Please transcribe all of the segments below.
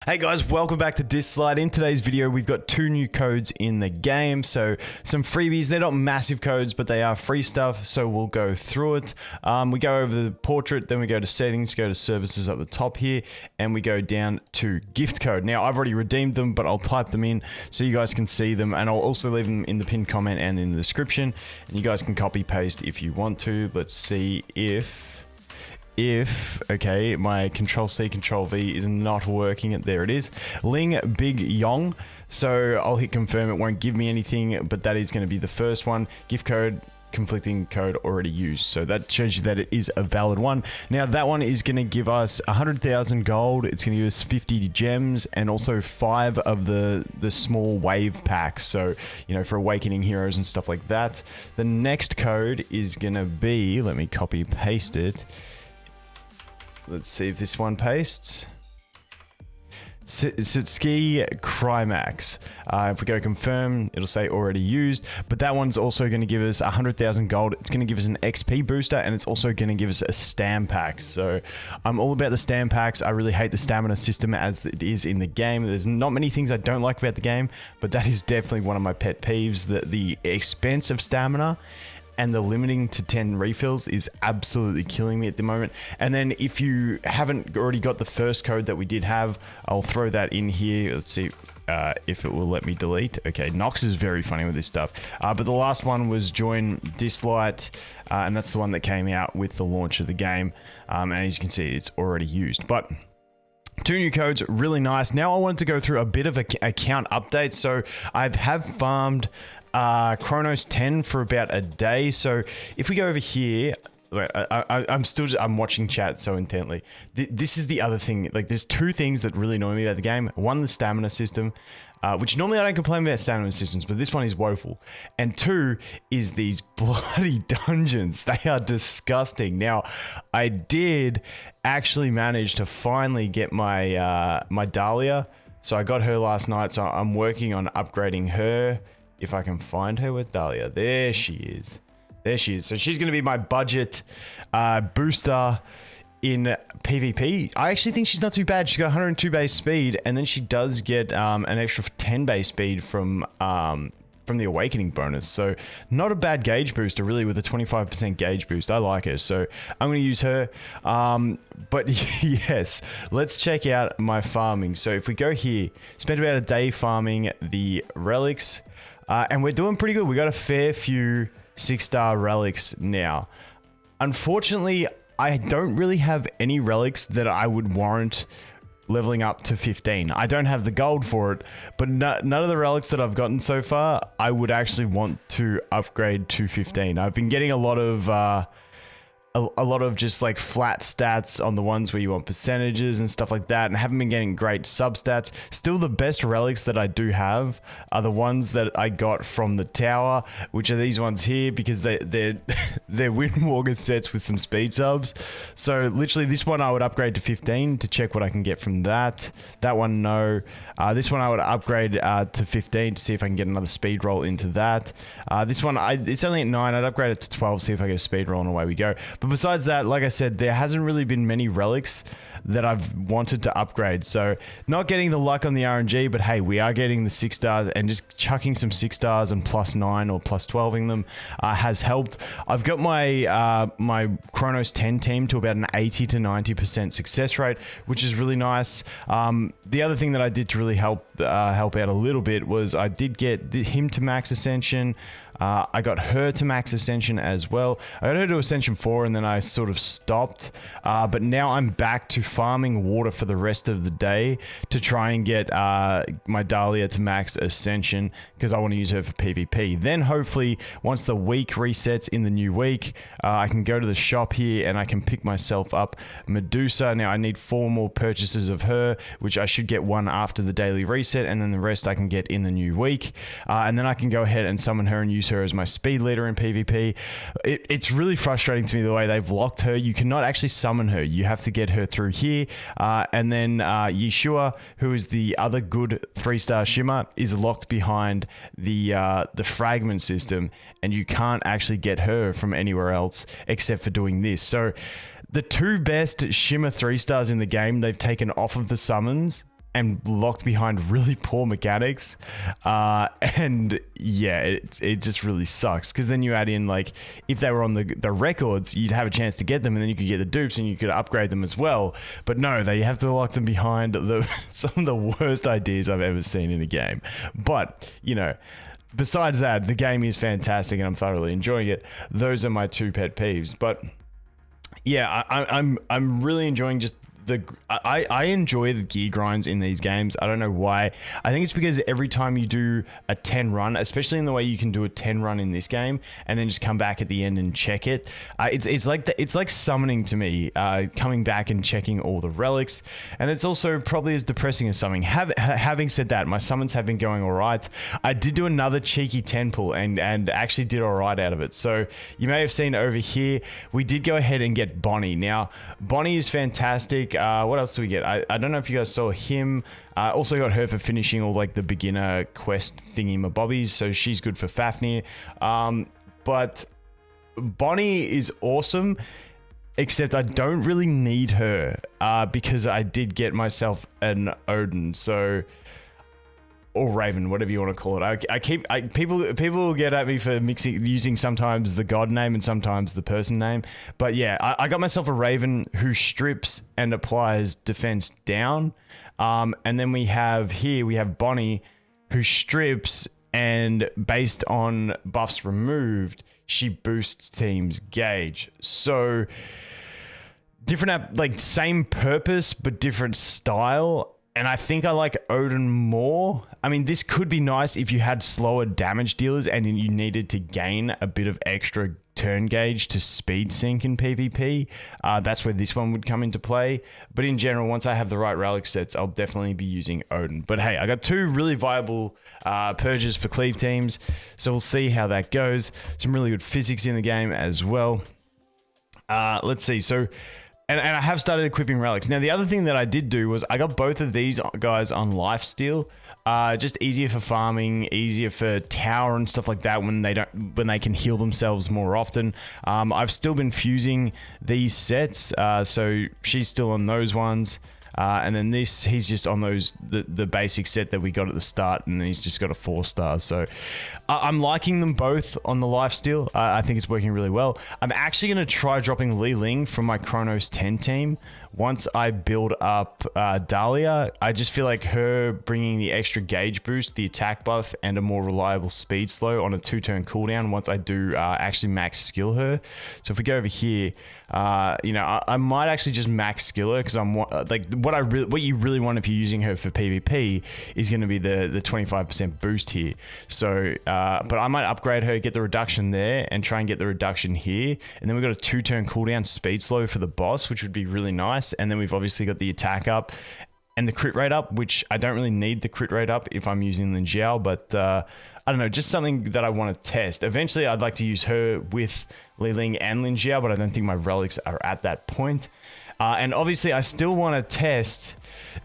Hey guys, welcome back to Dislyte. In today's video, we've got 2 new codes in the game. So some freebies. They're not massive codes, but they are free stuff. So we'll go through it. We go over the portrait, then we go to settings, go to services at the top here, and we go down to gift code. Now, I've already redeemed them, but I'll type them in so you guys can see them, and I'll also leave them in the pinned comment and in the description, and you guys can copy paste if you want to. Let's see if okay, my Control-C, Control-V is not working. There it is. LingBigYong. So I'll hit confirm. It won't give me anything, but that is going to be the first one. Gift code, conflicting code already used. So that shows you that it is a valid one. Now that one is going to give us 100,000 gold. It's going to give us 50 gems and also 5 of the small wave packs. So, you know, for awakening heroes and stuff like that. The next code is going to be, let me copy paste it. Let's see if this one pastes. StSkiCrimax. If we go confirm, it'll say already used, but that one's also going to give us 100,000 gold. It's going to give us an XP booster, and it's also going to give us a stam pack. So I'm all about the stam packs. I really hate the stamina system as it is in the game. There's not many things I don't like about the game, but that is definitely one of my pet peeves. The expense of stamina and the limiting to 10 refills is absolutely killing me at the moment. And then if you haven't already got the first code that we did have, I'll throw that in here. Let's see if it will let me delete. Okay, Nox is very funny with this stuff. But the last one was join Dislyte, and that's the one that came out with the launch of the game. And as you can see, it's already used. But 2 new codes, really nice. Now I wanted to go through a bit of a account update. So I have farmed Chronos 10 for about a day. So if we go over here, I'm watching chat so intently. This is the other thing. Like, there's 2 things that really annoy me about the game. One, the stamina system, which normally I don't complain about stamina systems, but this one is woeful. And 2 is these bloody dungeons. They are disgusting. Now, I did actually manage to finally get my my Dahlia. So I got her last night. So I'm working on upgrading her. If I can find her with Dahlia. There she is. There she is. So she's going to be my budget booster in PvP. I actually think she's not too bad. She's got 102 base speed, and then she does get an extra 10 base speed from the awakening bonus. So not a bad gauge booster, really, with a 25% gauge boost. I like her. So I'm going to use her. But yes, let's check out my farming. So if we go here, spent about a day farming the relics. And we're doing pretty good. We got a fair few 6-star relics now. Unfortunately, I don't really have any relics that I would warrant leveling up to 15. I don't have the gold for it, but none of the relics that I've gotten so far, I would actually want to upgrade to 15. I've been getting a lot of just like flat stats on the ones where you want percentages and stuff like that, and haven't been getting great substats. Still, the best relics that I do have are the ones that I got from the tower, which are these ones here, because they're Windwalker sets with some speed subs. So literally this one I would upgrade to 15 to check what I can get from that. That one, no. This one I would upgrade to 15 to see if I can get another speed roll into that. This one, it's only at 9. I'd upgrade it to 12, see if I get a speed roll, and away we go. But besides that, like I said, there hasn't really been many relics that I've wanted to upgrade. So not getting the luck on the RNG, but hey, we are getting the 6 stars, and just chucking some 6 stars and +9 or +12ing them has helped. I've got my my Chronos 10 team to about an 80 to 90% success rate, which is really nice. The other thing that I did to really help out a little bit was I did get him to max ascension. I got her to max ascension as well. I got her to ascension 4, and then I sort of stopped. But now I'm back to farming water for the rest of the day to try and get my Dahlia to max ascension, because I want to use her for PvP. Then hopefully, once the week resets in the new week, I can go to the shop here and I can pick myself up Medusa. Now I need 4 more purchases of her, which I should get 1 after the daily reset, and then the rest I can get in the new week. And then I can go ahead and summon her and use her as my speed leader in PvP. It's really frustrating to me the way they've locked her. You cannot actually summon her. You have to get her through here. And then Yeshua, who is the other good 3-star shimmer, is locked behind the fragment system, and you can't actually get her from anywhere else except for doing this. So the 2 best shimmer 3 stars in the game, they've taken off of the summons and locked behind really poor mechanics. And yeah, it just really sucks, because then you add in, like, if they were on the records, you'd have a chance to get them, and then you could get the dupes and you could upgrade them as well. But no, they have to lock them behind some of the worst ideas I've ever seen in a game. But, you know, besides that, the game is fantastic and I'm thoroughly enjoying it. Those are my two pet peeves. But yeah, I'm really enjoying just I enjoy the gear grinds in these games. I don't know why. I think it's because every time you do a 10 run, especially in the way you can do a 10 run in this game, and then just come back at the end and check it. It's like summoning to me, coming back and checking all the relics, and it's also probably as depressing as summoning. Having said that, my summons have been going all right. I did do another cheeky 10 pull and actually did all right out of it. So you may have seen over here, we did go ahead and get Bonnie. Now, Bonnie is fantastic. What else do we get? I don't know if you guys saw him. Also got her for finishing all like the beginner quest thingy mabobbies, so she's good for Fafnir. But Bonnie is awesome, except I don't really need her because I did get myself an Odin, so, or Raven, whatever you want to call it. People get at me for using sometimes the god name and sometimes the person name. But yeah, I got myself a Raven who strips and applies defense down. And then we have Bonnie who strips, and based on buffs removed, she boosts team's gauge. So different, like same purpose, but different style. And I think I like Odin more. I mean, this could be nice if you had slower damage dealers and you needed to gain a bit of extra turn gauge to speed sync in PvP. That's where this one would come into play. But in general, once I have the right relic sets, I'll definitely be using Odin. But hey, I got two really viable purges for cleave teams, so we'll see how that goes. Some really good physics in the game as well. Let's see. So, and I have started equipping relics. Now, the other thing that I did do was I got both of these guys on lifesteal. Just easier for farming, easier for tower and stuff like that when they can heal themselves more often. I've still been fusing these sets, so she's still on those ones. And then he's just on the basic set that we got at the start, and he's just got a 4-star. So I'm liking them both on the lifesteal. I think it's working really well. I'm actually going to try dropping Li Ling from my Chronos 10 team. Once I build up Dahlia, I just feel like her bringing the extra gauge boost, the attack buff, and a more reliable speed slow on a 2-turn cooldown once I do actually max skill her. So if we go over here, you know, I might actually just max skill her, because I'm like what you really want if you're using her for PvP is going to be the 25% boost here. So, but I might upgrade her, get the reduction there, and try and get the reduction here. And then we've got a 2-turn cooldown speed slow for the boss, which would be really nice. And then we've obviously got the attack up and the crit rate up, which I don't really need the crit rate up if I'm using Lin Jiao, but I don't know, just something that I want to test. Eventually, I'd like to use her with Li Ling and Lin Jiao, but I don't think my relics are at that point. And obviously, I still want to test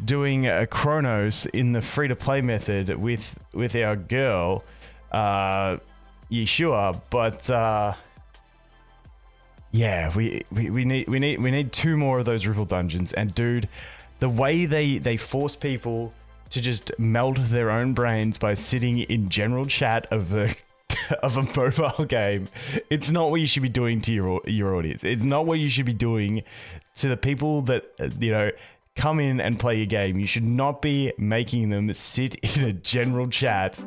doing a Chronos in the free-to-play method with our girl, Yeshua, but yeah, we need 2 more of those Ripple dungeons. And dude, the way they force people to just melt their own brains by sitting in general chat of a mobile game, it's not what you should be doing to your audience. It's not what you should be doing to the people that, you know, come in and play your game. You should not be making them sit in a general chat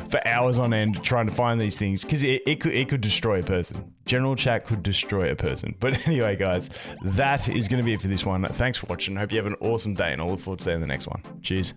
for hours on end trying to find these things, because it could destroy a person. General chat could destroy a person. But anyway, guys, that is going to be it for this one. Thanks for watching. Hope you have an awesome day, and I'll look forward to seeing you in the next one. Cheers.